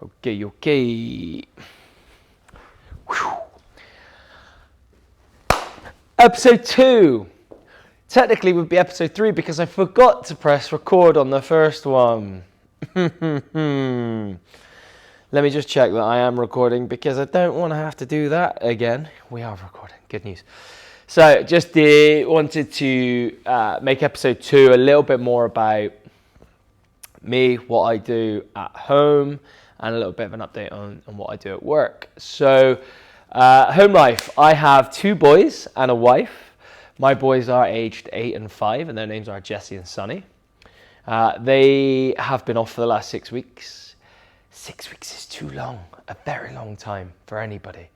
Okay. Whew. Episode 2. Technically would be episode 3 because I forgot to press record on the first one. Let me just check that I am recording because I don't want to have to do that again. We are recording. Good news. So just wanted to make episode 2 a little bit more about me, what I do at home, and a little bit of an update on what I do at work. So home life, I have 2 boys and a wife. My boys are aged 8 and 5 and their names are Jesse and Sonny. They have been off for the last 6 weeks. 6 weeks is too long, a very long time for anybody.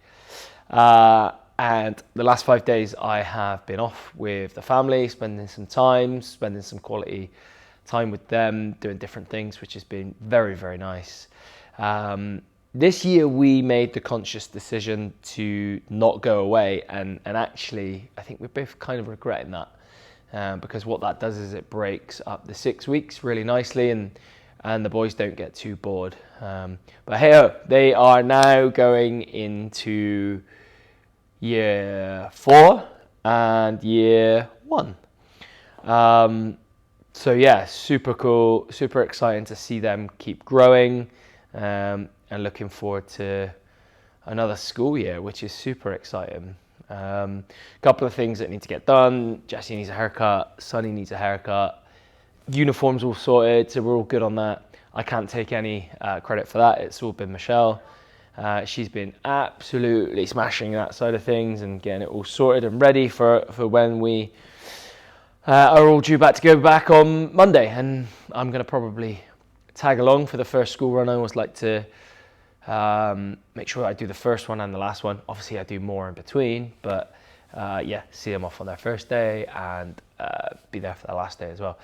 And the last 5 days I have been off with the family, spending some quality time with them, doing different things, which has been very, very nice. This year we made the conscious decision to not go away, and actually I think we're both kind of regretting that, because what that does is it breaks up the 6 weeks really nicely, and the boys don't get too bored. But hey, they are now going into year 4 and year 1. So yeah, super cool, super exciting to see them keep growing, and looking forward to another school year, which is super exciting. A couple of things that need to get done. Jesse needs a haircut, Sonny needs a haircut. Uniforms all sorted, so we're all good on that. I can't take any credit for that. It's all been Michelle. She's been absolutely smashing that side of things and getting it all sorted and ready for when we are all due to go back on Monday. And I'm going to probably tag along for the first school run. I always like to make sure I do the first one and the last one. Obviously I do more in between, but yeah, see them off on their first day and be there for their last day as well.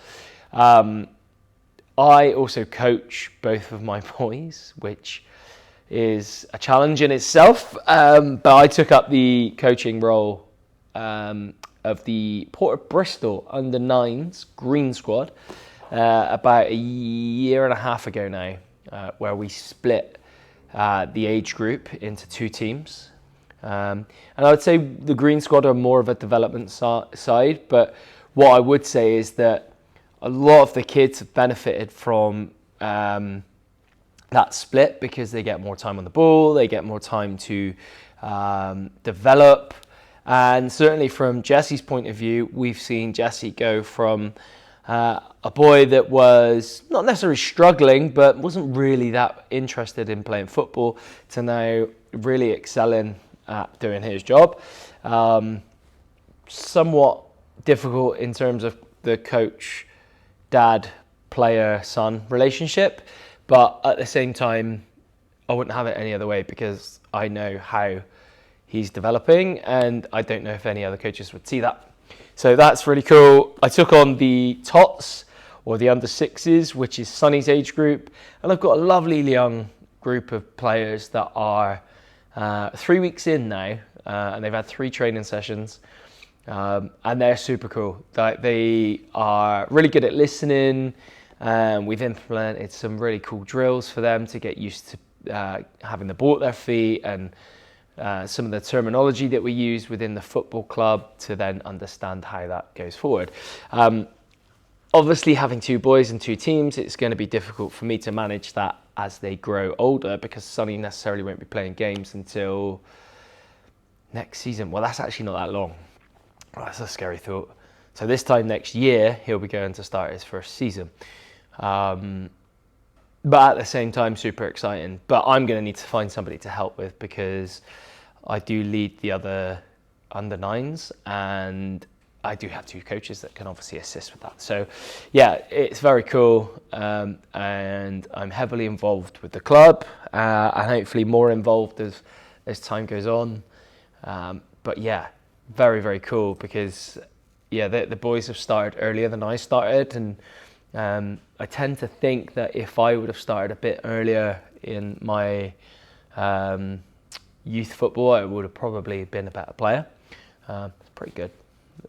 I also coach both of my boys, which is a challenge in itself, but I took up the coaching role of the Port of Bristol under-9s green squad about a year and a half ago now, where we split the age group into 2 teams. And I would say the green squad are more of a development side, but what I would say is that a lot of the kids have benefited from that split because they get more time on the ball, they get more time to develop. And certainly from Jesse's point of view, we've seen Jesse go from a boy that was not necessarily struggling, but wasn't really that interested in playing football, to now really excelling at doing his job. Somewhat difficult in terms of the coach, dad, player, son relationship, but at the same time, I wouldn't have it any other way because I know how he's developing, and I don't know if any other coaches would see that. So that's really cool. I took on the TOTS, or the under-6s, which is Sonny's age group, and I've got a lovely young group of players that are 3 weeks in now, and they've had 3 training sessions, and they're super cool. They are really good at listening. We've implemented some really cool drills for them to get used to having the ball at their feet, and some of the terminology that we use within the football club to then understand how that goes forward. Obviously, having 2 boys and 2 teams, it's going to be difficult for me to manage that as they grow older, because Sonny necessarily won't be playing games until next season. Well, that's actually not that long. Oh, that's a scary thought. So this time next year, he'll be going to start his first season. But at the same time, super exciting. But I'm going to need to find somebody to help with, because I do lead the other under-9s, and I do have 2 coaches that can obviously assist with that. So yeah, it's very cool, and I'm heavily involved with the club, and hopefully more involved as time goes on. But yeah, very, very cool, because yeah, the boys have started earlier than I started, and I tend to think that if I would have started a bit earlier in my youth football, I would have probably been a better player. It's pretty good.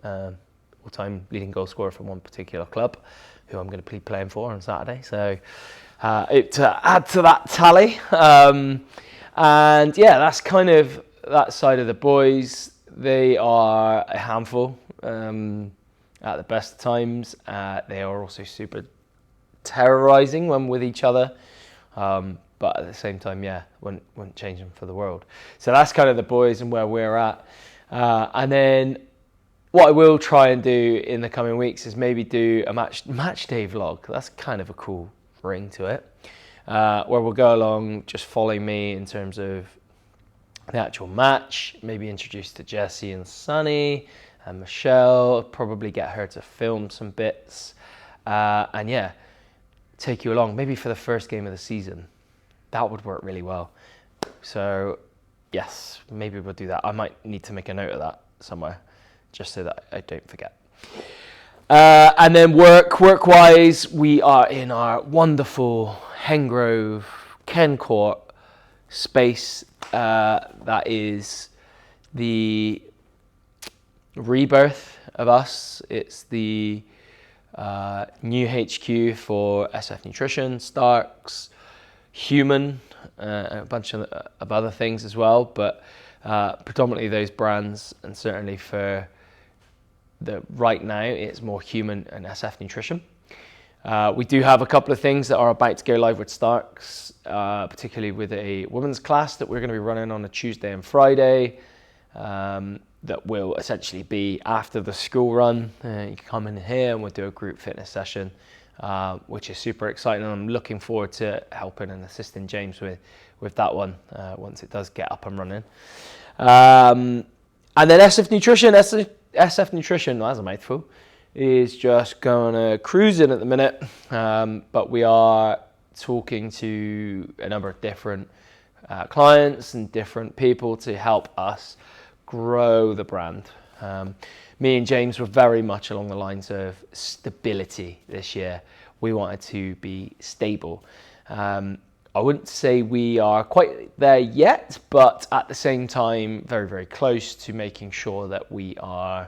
All-time leading goal scorer for one particular club, who I'm going to be playing for on Saturday. So to add to that tally. And yeah, that's kind of that side of the boys. They are a handful at the best times. They are also super terrorizing when with each other. But at the same time, yeah, wouldn't change them for the world. So that's kind of the boys and where we're at. And then what I will try and do in the coming weeks is maybe do a match day vlog. That's kind of a cool ring to it, where we'll go along, just follow me in terms of the actual match, maybe introduce to Jessie and Sunny and Michelle, probably get her to film some bits, and yeah, take you along, maybe for the first game of the season. That would work really well. So yes, maybe we'll do that. I might need to make a note of that somewhere, just so that I don't forget. And then work-wise, we are in our wonderful Hengrove Ken Court space. That is the rebirth of us. It's the new HQ for SF Nutrition, Starks, Human, a bunch of other things as well, but predominantly those brands, and certainly for right now it's more Human and SF Nutrition. We do have a couple of things that are about to go live with Starks, particularly with a women's class that we're going to be running on a Tuesday and Friday, that will essentially be after the school run. You can come in here and we'll do a group fitness session, which is super exciting, and I'm looking forward to helping and assisting James with that one once it does get up and running. And then SF Nutrition, that's a mouthful, is just gonna cruise in at the minute, but we are talking to a number of different clients and different people to help us grow the brand. Me and James were very much along the lines of stability this year. We wanted to be stable. I wouldn't say we are quite there yet, but at the same time, very, very close to making sure that we are,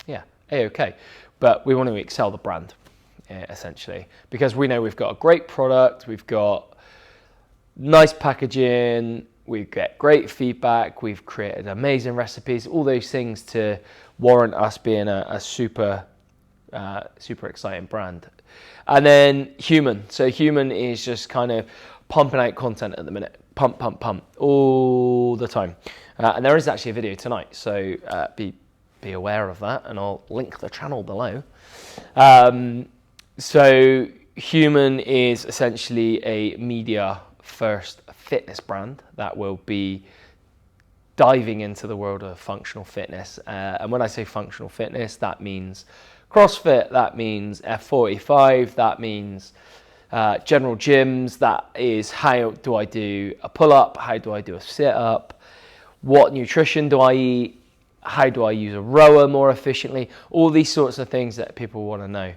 yeah, A-okay. But we want to excel the brand, essentially, because we know we've got a great product, we've got nice packaging, we get great feedback, we've created amazing recipes, all those things to warrant us being a super exciting brand. And then Human. So Human is just kind of pumping out content at the minute. Pump all the time. And there is actually a video tonight, so be aware of that, and I'll link the channel below. So Human is essentially a media first fitness brand that will be diving into the world of functional fitness. And when I say functional fitness, that means CrossFit, that means F45, that means general gyms, that is how do I do a pull-up, how do I do a sit-up, what nutrition do I eat, how do I use a rower more efficiently, all these sorts of things that people want to know.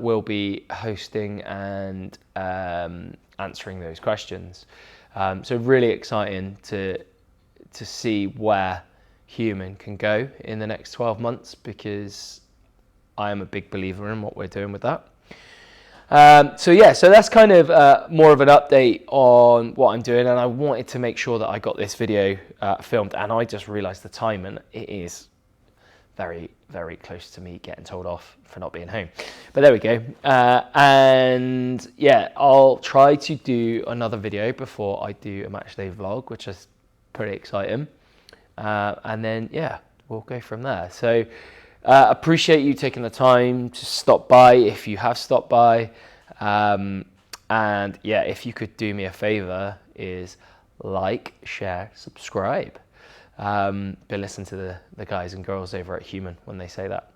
We'll be hosting and answering those questions. So really exciting to see where Human can go in the next 12 months, because I am a big believer in what we're doing with that. So that's kind of more of an update on what I'm doing, and I wanted to make sure that I got this video filmed, and I just realized the time, and it is very, very close to me getting told off for not being home. But there we go. And yeah, I'll try to do another video before I do a match day vlog, which is pretty exciting. And then, yeah, we'll go from there. So appreciate you taking the time to stop by, if you have stopped by. And yeah, if you could do me a favor, is like, share, subscribe. But listen to the guys and girls over at Human when they say that.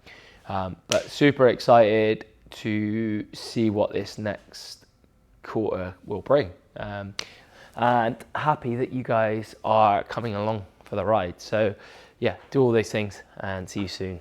But super excited to see what this next quarter will bring. And happy that you guys are coming along for the ride. So yeah, do all those things and see you soon.